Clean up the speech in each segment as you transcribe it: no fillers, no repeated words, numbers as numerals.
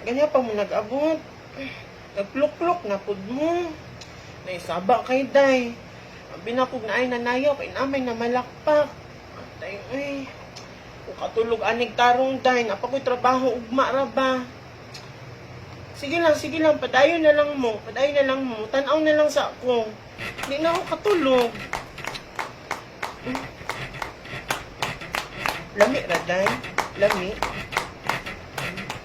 Ganyan pa mo nag-abot. Nagpluk-pluk na pud mo. Naisaba kay day. Binakog na ay nanayaw kay namay na malakpak. Day, ay. Kung katulog anig tarong day, napakoy trabaho ugma ra ba. Sige lang, padayon na lang mo. Tanaw na lang sa ako. Hindi na ako katulog. Lami ra day. Lami.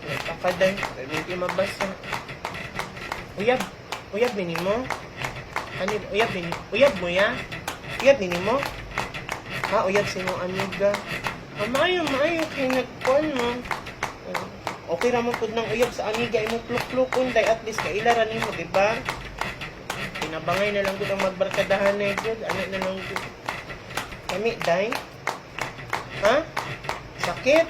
Nagpakaday. Hindi mabasa. Uyab nini mo? Ano, uyab mo ya? Uyab nini mo? Ha, uyab sa imong amiga. Maayo kay nagkuhan mo. Okay ramon pud nang uyab sa amiga imo pluk-plukon day at least kailaran nimo, di ba? Pinabangay na lang gud ang magbarkadahan na gud, ano na lang gud. Kami day. Ha? Sakit?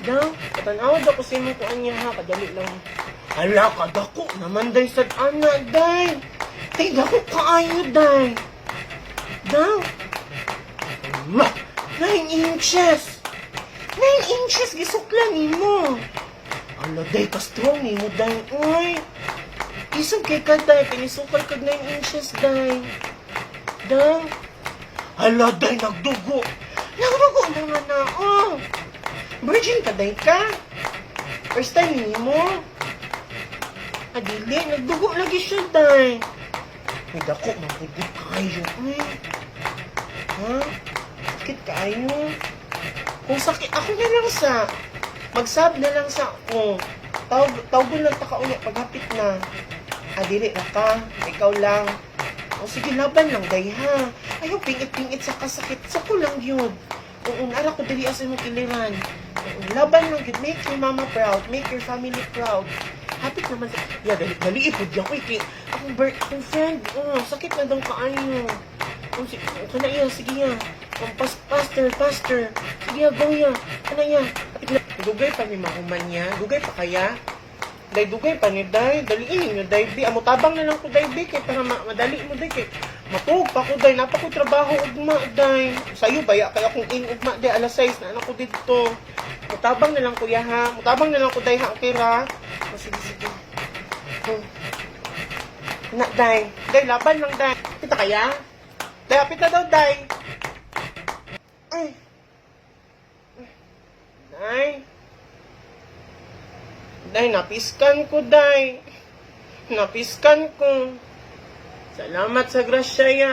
Daw, katanaw daw ko sa imo ko anya ha, kadali lang. Hala, kadako naman day sad ana day. Tay dako kaayo day. Daw. 9 inches. 9 inches gisuklan nimo. Ala day ka strong nimo day. Oy. Isog kay ka day, pinisukal kag 9 inches day. Daw. Hala day nagdugo. Nagdugo na na oh. Virgin ka day ka? First time nimo? Adili, nagdugo lagi siya day. May dako, mabudit kayo. Ha? Sakit kayo? Kung sakit, ako na lang sa, magsab na lang sa ako. Tawgon lang ta ka ulit, paghapit na. Adili na ka, ikaw lang. O sige, laban lang day ha. Ayaw, pingit-pingit sa kasakit. Sako lang yun. Oo, nara ko dali asa mo kiliran. Laban lang yun. Make your mama proud. Make your family proud. Hapit naman sa... Yeah, dali ipod yan ko. Akong friend. Oh, sakit na daw kaayo. Kana iya, sige ya. Faster. Sige ya, go ya. Kana ya. Dugay pa ni mahuman niya. Dugay pa kaya. Dugay pa ni day. Daliin nyo, day. Amo tabang na lang ko, day. Kaya para madali mo, day. Kaya matug pa ko, day. Napa ko trabaho, ugma, day. Sa'yo, baya. Kaya kung ugma, day. Alas 6 na anak ko dito. Mutabang na lang kuya ha. Mutabang na lang ko, day, ha. Okay ra. O, sige. Na, day. Day, laban lang, day. Kita kaya? Day, apit na daw, day. Ay. Day, napiskan ko, day. Napiskan ko. Salamat sa grasya, ya.